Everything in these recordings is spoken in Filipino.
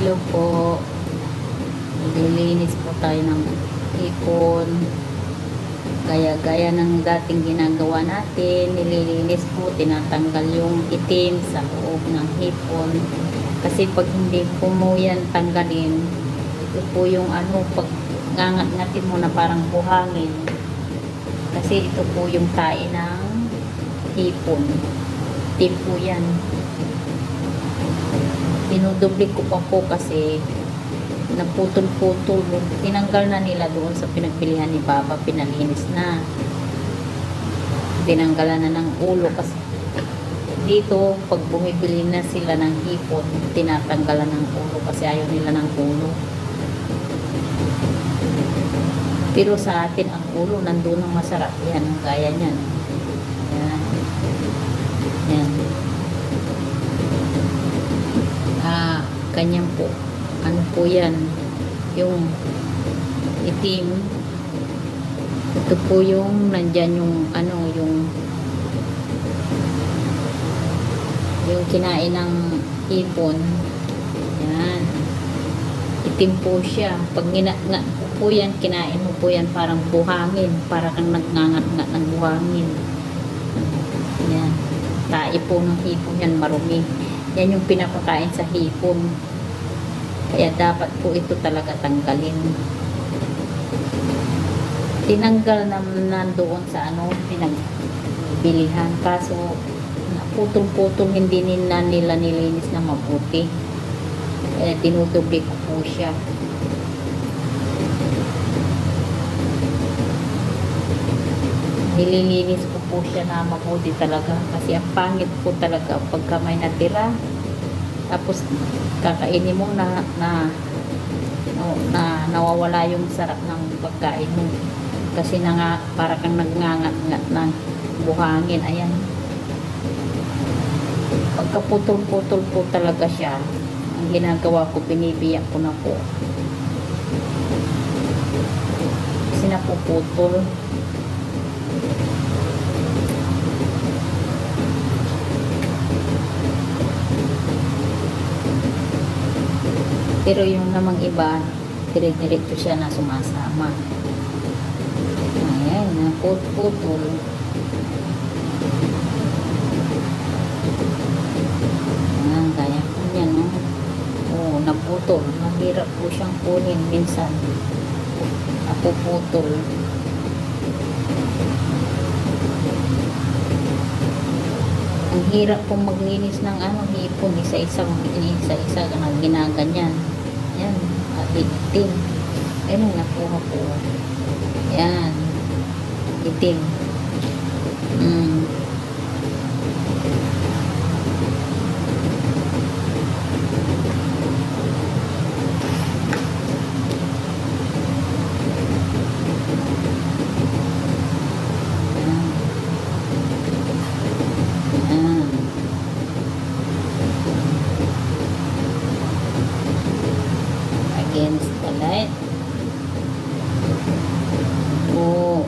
Hello po. Nililinis po tayo ng hipon. Gaya-gaya ng dating ginagawa natin. Nililinis po, tinatanggal yung itim sa loob ng hipon. Kasi pag hindi po mo yan tanggalin, ito po yung pag ngangat-ngatin mo na parang buhangin. Kasi ito po yung tae ng hipon. Itim po yan. Dinudublik ko pa po kasi naputol-putol. Tinanggal na nila doon sa pinagpilihan ni Papa, pinalinis na. Tinanggalan na ng ulo kasi dito pag bumibili na sila ng hipon, tinatanggalan ng ulo kasi ayaw nila ng ulo. Pero sa atin ang ulo nandun ang masarap yan, gaya niyan. Yan. Yan. Ganyan po. Ano po yan? Yung itim. Ito po yung nandyan yung yung kinain ng hipon. Yan. Itim po siya. Pag ginatngat po yan, kinain mo po yan parang buhangin. Para kang nagngangat-ngat ng buhangin. Yan. Tae po ng hipon yan, marumi. Yan yung pinapakain sa hipon. Kaya dapat po ito talaga tanggalin. Tinanggal na nandoon sa pinagbilihan. Kaso, putol-putol, hindi nila nilinis na mabuti. Kaya tinutubli ko po siya. Nililinis ko po siya na mabuti talaga. Kasi ang pangit po talaga pagka may natira. Tapos kakainin mo na nawawala yung sarap ng pagkain mo. Kasi para kang nagngangat-ngat ng buhangin. Ayan. Pagkaputol-putol po talaga siya. Ang ginagawa ko, binibiyak ko na po. Kasi napuputol. Pero yung namang iba, dire-diretso siya na sumasama. Ayan, naputol. Ayan, kaya po yan, no? Oo, naputol. Mahirap po siyang kunin minsan. Napuputol. Ang hirap pong maglinis ng hipon, isa-isa ginaganyan. Yan, itim. Ayun, nakuha po. Yan, itim. Against the light. Oh.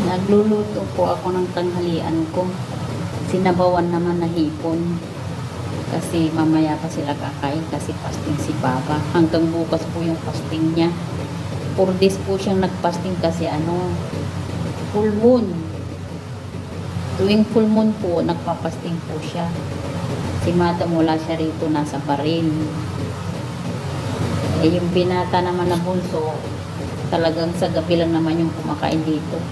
Nagluluto po ako ng tanghalian ko. Sinabawan naman na hipon. Kasi mamaya pa sila kakain kasi fasting si Papa. Hanggang bukas po yung fasting niya. 4 days po siyang nagfasting kasi full moon. Tuwing full moon po, nagpapasting po siya. Si Madam wala siya rito, nasa Bahrain. Yung binata naman na bunso, talagang sa gabi lang naman yung kumakain dito.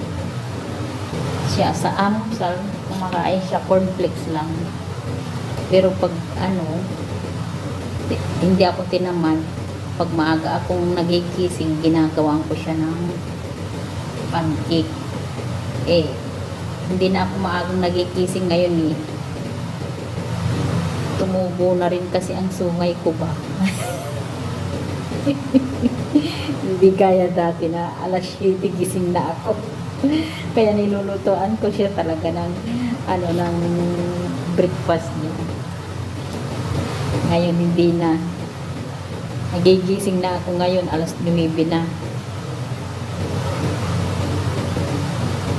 Siya sa almusal, kumakain siya cornflakes lang. Pero pag hindi ako tinamad. Pag maaga akong nagigising, ginagawan ko siya ng pancake. Eh, hindi na ako maagang nagigising ngayon eh. Tumubo na rin kasi ang sungay ko ba. Hindi kaya dati na alas 7 gising na ako. Kaya nilulutuan ko siya talaga ng ng breakfast niya. Ngayon hindi na. Nagigising na ako ngayon alas 9 na.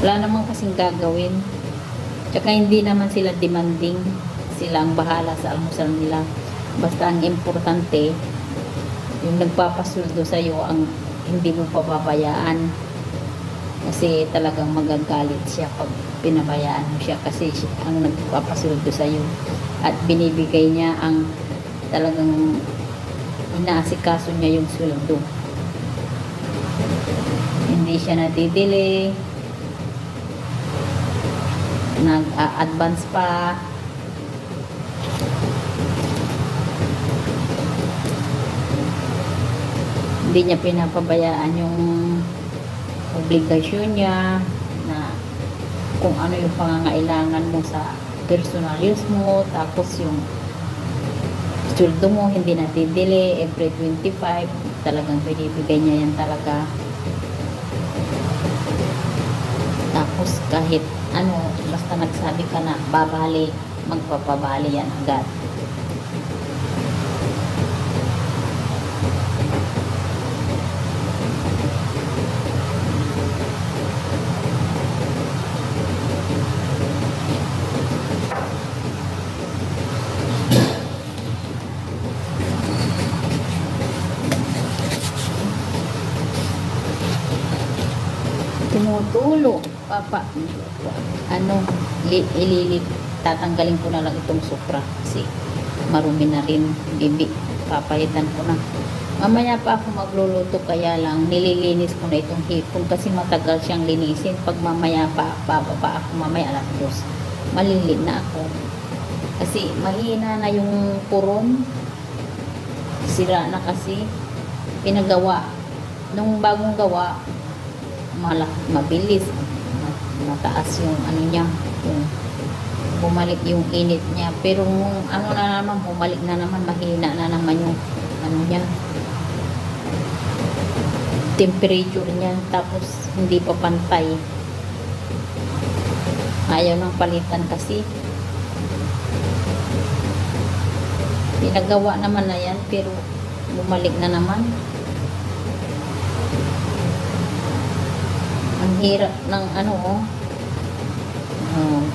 Wala naman kasing gagawin. Tsaka hindi naman sila demanding. Sila ang bahala sa almusal nila. Basta ang importante, yung nagpapasuldo sa'yo ang hindi mo pababayaan. Kasi talagang magagalit siya pag pinabayaan mo siya kasi siya ang nagpapasuldo sa'yo. At binibigay niya ang talagang inaasikaso niya yung sweldo. Hindi siya nadidili. Nag-advance pa. Hindi niya pinapabayaan yung obligasyon niya na kung ano yung pangangailangan mo sa personal use mo, tapos yung sweldo mo hindi natidili every 25, talagang binibigay niya yan talaga. Tapos kahit basta nagsabi ka na babali, magpapabali yan agad. Tumutulo papa tatanggalin ko na lang itong supra kasi marumi na rin bibi, papalitan ko na mamaya pa ako magluluto, kaya lang nililinis ko na itong hipon kasi matagal siyang linisin. Pag mamaya pa ako mamaya alas 2 malilin na ako kasi mahina na yung puron, sira na kasi pinagawa nung bagong gawa, mabilis, mataas yung niya, yung bumalik yung init niya, pero na naman, bumalik na naman, mahina na naman yung niya, temperature niya, tapos hindi pa pantay, ayaw ng palitan kasi pinagawa naman na yan, pero bumalik na naman. Ang hirap ng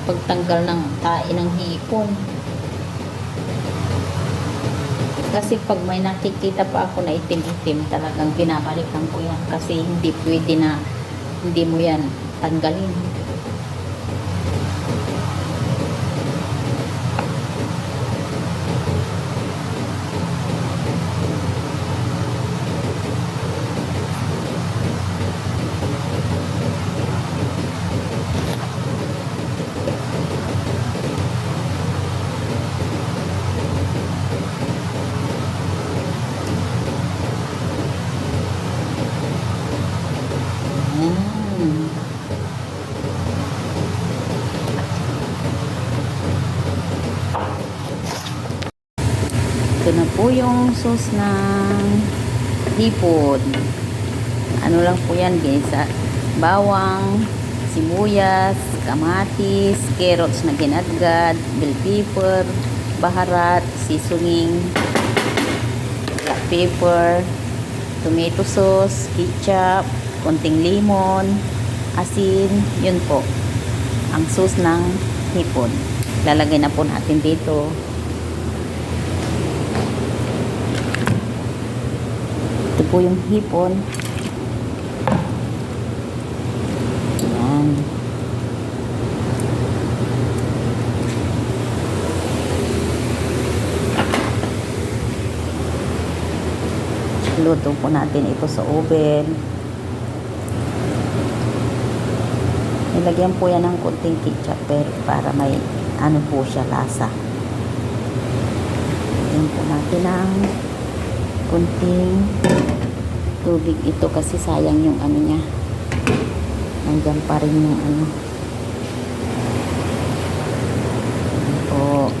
pagtanggal ng tae ng hipon. Kasi pag may nakikita pa ako na itim-itim, talagang binabalikan ko yan. Kasi hindi pwede na hindi mo yan tanggalin. Ito na po yung sauce ng hipon. Ano lang po yan, ginisa. Bawang, sibuyas, kamatis, carrots na ginadgad, bell pepper, baharat, seasoning, black pepper, tomato sauce, ketchup, konting lemon, asin. Yun po ang sauce ng hipon. Lalagay na po natin dito. Ito po yung hipon. Ayan. Luto po natin ito sa oven. Nilagyan po yan ng konting ketchup para may po siya lasa. Lagyan po natin ng kunting tubig ito kasi sayang yung ano niya. Nandiyan pa rin yung ano. Ayan po.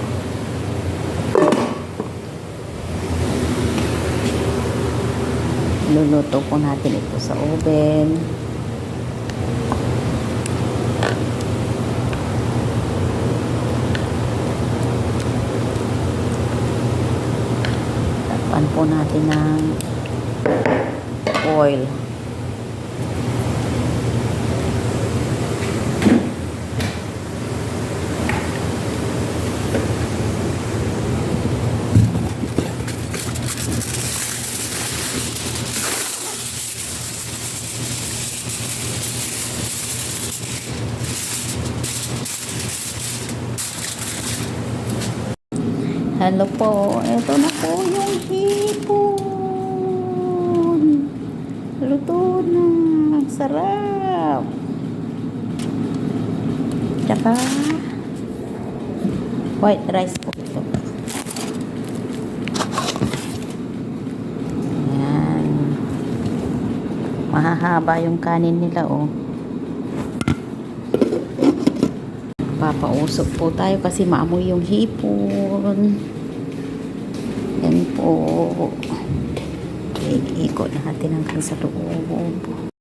Luluto po natin ito sa oven. Takpan po natin ng oil. Hello po, ito na po yung hipon. Luto na, ang sarap. Tsaka white rice po ito. Ayan. Mahahaba yung kanin nila, oh. Papausok po tayo kasi maamoy yung hipon. Yan po. Ikot natin hanggang sa loob.